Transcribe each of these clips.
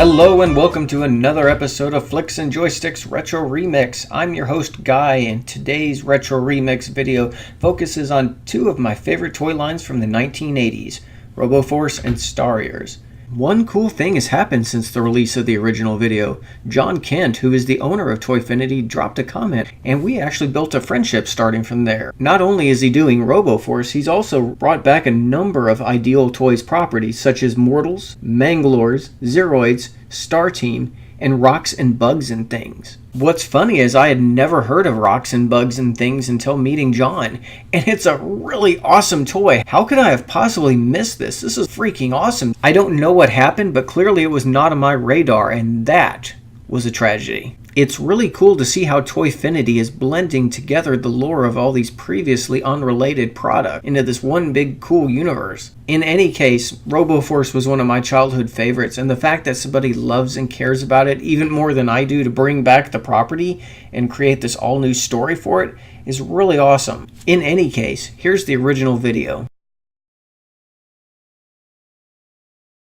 Hello and welcome to another episode of Flix Joystix Retro Remix. I'm your host Guy, and today's Retro Remix video focuses on two of my favorite toy lines from the 1980s, Robo Force and Starriors. One cool thing has happened since the release of the original video. John Kent, who is the owner of Toyfinity, dropped a comment, and we actually built a friendship starting from there. Not only is he doing Robo Force, he's also brought back a number of Ideal Toys properties such as Mortals, Manglores, Zeroids, Star Team, and Rocks and Bugs and Things. What's funny is I had never heard of Rocks and Bugs and Things until meeting John, and it's a really awesome toy. How could I have possibly missed this? This is freaking awesome. I don't know what happened, but clearly it was not on my radar, and that was a tragedy. It's really cool to see how Toyfinity is blending together the lore of all these previously unrelated products into this one big cool universe. In any case, Robo Force was one of my childhood favorites, and the fact that somebody loves and cares about it even more than I do to bring back the property and create this all new story for it is really awesome. In any case, here's the original video.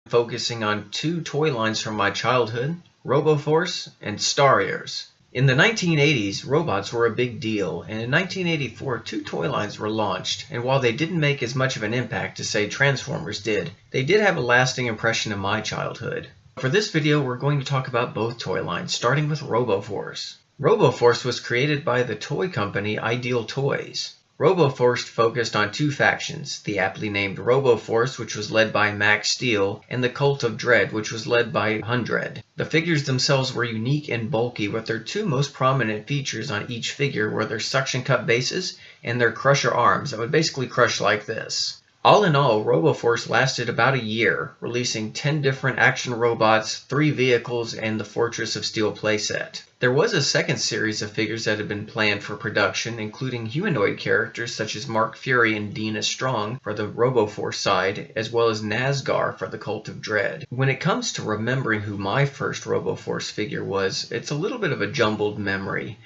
Focusing on two toy lines from my childhood, Robo Force and Starriors. In the 1980s, robots were a big deal, and in 1984, two toy lines were launched, and while they didn't make as much of an impact as, say, Transformers did, they did have a lasting impression in my childhood. For this video, we're going to talk about both toy lines, starting with Robo Force. Robo Force was created by the toy company Ideal Toys. Robo Force focused on two factions, the aptly named Robo Force, which was led by Max Steel, and the Cult of Dread, which was led by Hundred. The figures themselves were unique and bulky, with their two most prominent features on each figure were their suction cup bases and their crusher arms that would basically crush like this. All in all, Robo Force lasted about a year, releasing 10 different action robots, 3 vehicles, and the Fortress of Steel playset. There was a second series of figures that had been planned for production, including humanoid characters such as Mark Fury and Dina Strong for the Robo Force side, as well as Nazgar for the Cult of Dread. When it comes to remembering who my first Robo Force figure was, it's a little bit of a jumbled memory.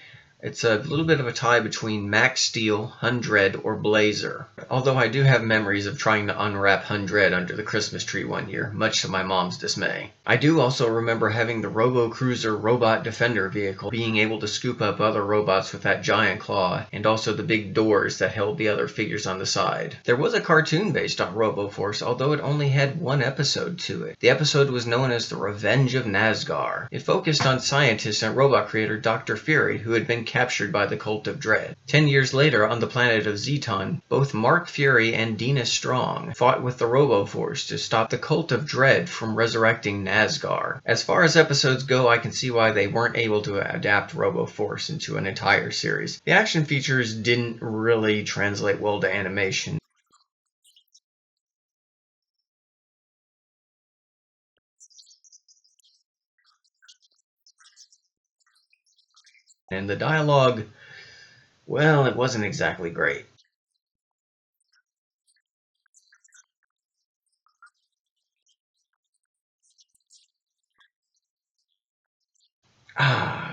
It's a little bit of a tie between Max Steel, Hundred, or Blazer. Although I do have memories of trying to unwrap Hundred under the Christmas tree one year, much to my mom's dismay. I do also remember having the Robo Cruiser Robot Defender vehicle, being able to scoop up other robots with that giant claw, and also the big doors that held the other figures on the side. There was a cartoon based on Robo Force, although it only had one episode to it. The episode was known as The Revenge of Nazgar. It focused on scientist and robot creator Dr. Fury, who had been captured by the Cult of Dread. 10 years later, on the planet of Zeton, both Mark Fury and Dina Strong fought with the Robo Force to stop the Cult of Dread from resurrecting Nazgar. As far as episodes go, I can see why they weren't able to adapt Robo Force into an entire series. The action features didn't really translate well to animation. And the dialogue, well, it wasn't exactly great.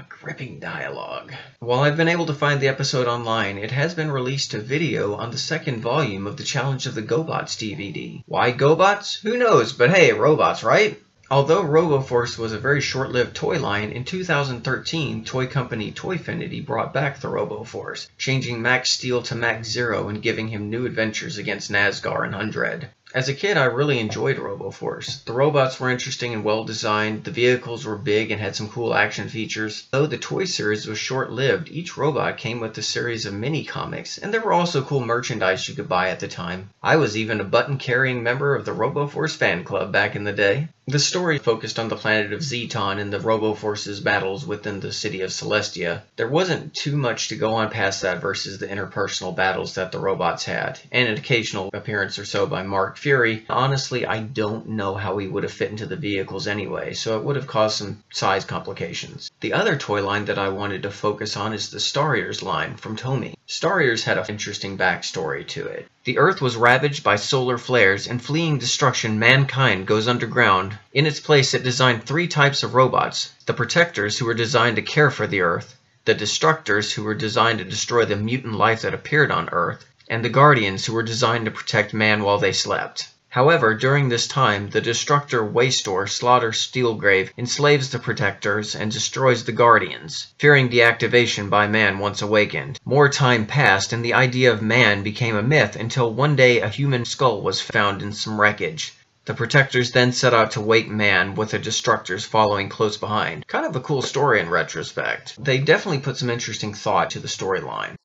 Gripping dialogue. While I've been able to find the episode online, it has been released to video on the second volume of the Challenge of the GoBots DVD. Why GoBots? Who knows, but hey, robots, right? Although Robo Force was a very short-lived toy line, in 2013, toy company Toyfinity brought back the Robo Force, changing Max Steel to Max Zero and giving him new adventures against Nazgar and Hundred. As a kid, I really enjoyed Robo Force. The robots were interesting and well designed, the vehicles were big and had some cool action features. Though the toy series was short-lived, each robot came with a series of mini-comics, and there were also cool merchandise you could buy at the time. I was even a button-carrying member of the Robo Force fan club back in the day. The story focused on the planet of Zeton and the Robo Force's battles within the city of Celestia. There wasn't too much to go on past that versus the interpersonal battles that the robots had, and an occasional appearance or so by Mark Fury. Honestly, I don't know how he would have fit into the vehicles anyway, so it would have caused some size complications. The other toy line that I wanted to focus on is the Starriors line from Tomy. Starriors had an interesting backstory to it. The Earth was ravaged by solar flares, and fleeing destruction, mankind goes underground. In its place, it designed 3 types of robots: the Protectors, who were designed to care for the Earth, the Destructors, who were designed to destroy the mutant life that appeared on Earth, and the Guardians, who were designed to protect man while they slept. However, during this time, the destructor Waystor slaughters Steelgrave, enslaves the Protectors, and destroys the Guardians, fearing deactivation by man once awakened. More time passed, and the idea of man became a myth until one day a human skull was found in some wreckage. The Protectors then set out to wake man, with the Destructors following close behind. Kind of a cool story in retrospect. They definitely put some interesting thought to the storyline.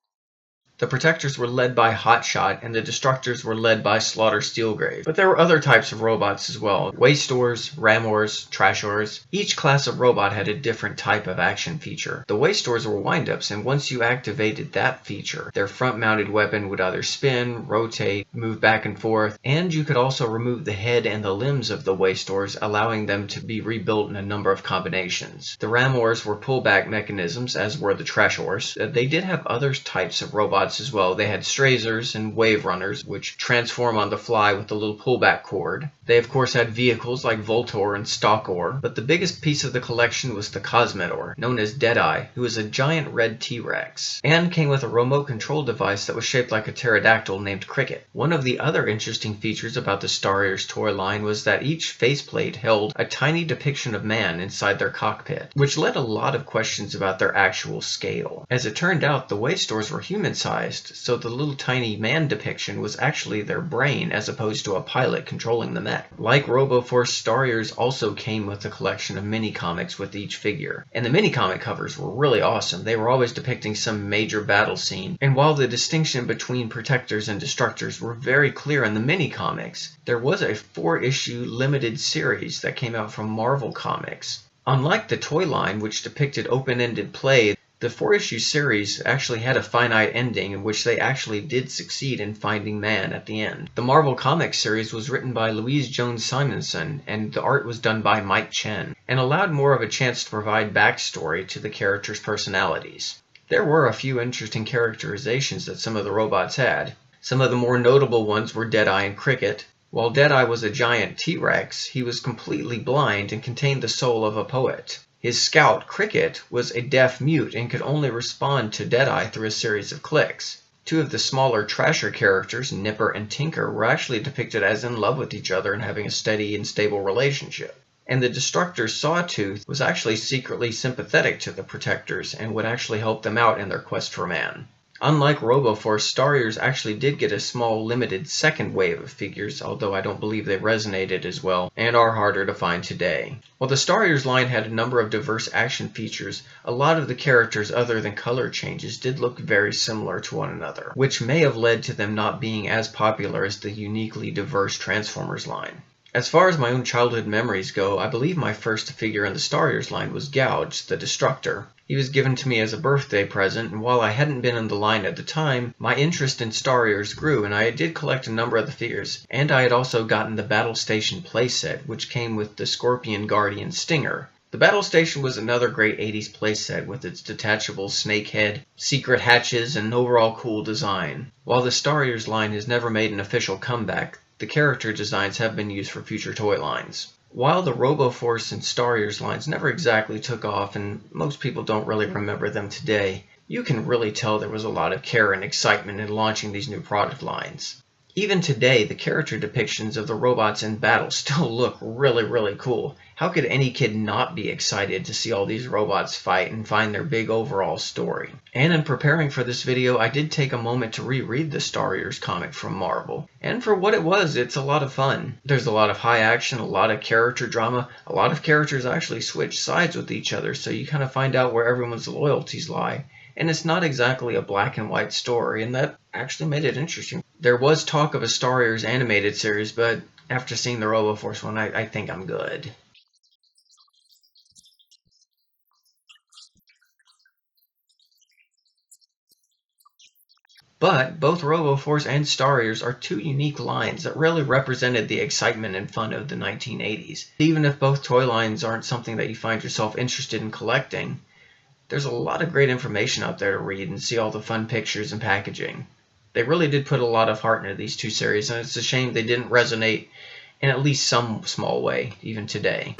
The Protectors were led by Hotshot, and the Destructors were led by Slaughter Steelgrave. But there were other types of robots as well. Waystors, Ramors, Trashors. Each class of robot had a different type of action feature. The Waystors were windups, and once you activated that feature, their front-mounted weapon would either spin, rotate, move back and forth, and you could also remove the head and the limbs of the Waystors, allowing them to be rebuilt in a number of combinations. The Ramors were pullback mechanisms, as were the Trashors. They did have other types of robots as well. They had Strazers and Wave Runners, which transform on the fly with a little pullback cord. They of course had vehicles like Voltor and Stalkor, but the biggest piece of the collection was the Cosmetor, known as Deadeye, who was a giant red T-Rex, and came with a remote control device that was shaped like a pterodactyl named Cricket. One of the other interesting features about the Starriors toy line was that each faceplate held a tiny depiction of man inside their cockpit, which led a lot of questions about their actual scale. As it turned out, the Waystors were human-sized, so the little tiny man depiction was actually their brain as opposed to a pilot controlling the mech. Like Robo Force, Starriors also came with a collection of mini-comics with each figure, and the mini-comic covers were really awesome. They were always depicting some major battle scene, and while the distinction between Protectors and Destructors were very clear in the mini-comics, there was a 4-issue limited series that came out from Marvel Comics. Unlike the toy line, which depicted open-ended play, the 4-issue series actually had a finite ending in which they actually did succeed in finding man at the end. The Marvel Comics series was written by Louise Jones Simonson, and the art was done by Mike Chen, and allowed more of a chance to provide backstory to the characters' personalities. There were a few interesting characterizations that some of the robots had. Some of the more notable ones were Deadeye and Cricket. While Deadeye was a giant T-Rex, he was completely blind and contained the soul of a poet. His scout, Cricket, was a deaf mute and could only respond to Deadeye through a series of clicks. Two of the smaller Trasher characters, Nipper and Tinker, were actually depicted as in love with each other and having a steady and stable relationship. And the Destructor Sawtooth was actually secretly sympathetic to the Protectors and would actually help them out in their quest for man. Unlike Robo Force, Starriors actually did get a small, limited second wave of figures, although I don't believe they resonated as well, and are harder to find today. While the Starriors line had a number of diverse action features, a lot of the characters other than color changes did look very similar to one another, which may have led to them not being as popular as the uniquely diverse Transformers line. As far as my own childhood memories go, I believe my first figure in the Starriors line was Gouge, the Destructor. He was given to me as a birthday present, and while I hadn't been in the line at the time, my interest in Starriors grew, and I did collect a number of the figures, and I had also gotten the Battle Station playset, which came with the Scorpion Guardian Stinger. The Battle Station was another great 80s playset with its detachable snake head, secret hatches, and overall cool design. While the Starriors line has never made an official comeback, the character designs have been used for future toy lines. While the Robo Force and Starriors lines never exactly took off, and most people don't really remember them today, you can really tell there was a lot of care and excitement in launching these new product lines. Even today, the character depictions of the robots in battle still look really cool. How could any kid not be excited to see all these robots fight and find their big overall story? And in preparing for this video, I did take a moment to reread the Starriors comic from Marvel. And for what it was, it's a lot of fun. There's a lot of high action, a lot of character drama, a lot of characters actually switch sides with each other, so you kind of find out where everyone's loyalties lie. And it's not exactly a black and white story, and that actually made it interesting. There was talk of a Starriors animated series, but after seeing the Robo Force one, I think I'm good. But both Robo Force and Starriors are two unique lines that really represented the excitement and fun of the 1980s. Even if both toy lines aren't something that you find yourself interested in collecting, there's a lot of great information out there to read and see all the fun pictures and packaging. They really did put a lot of heart into these two series, and it's a shame they didn't resonate in at least some small way, even today.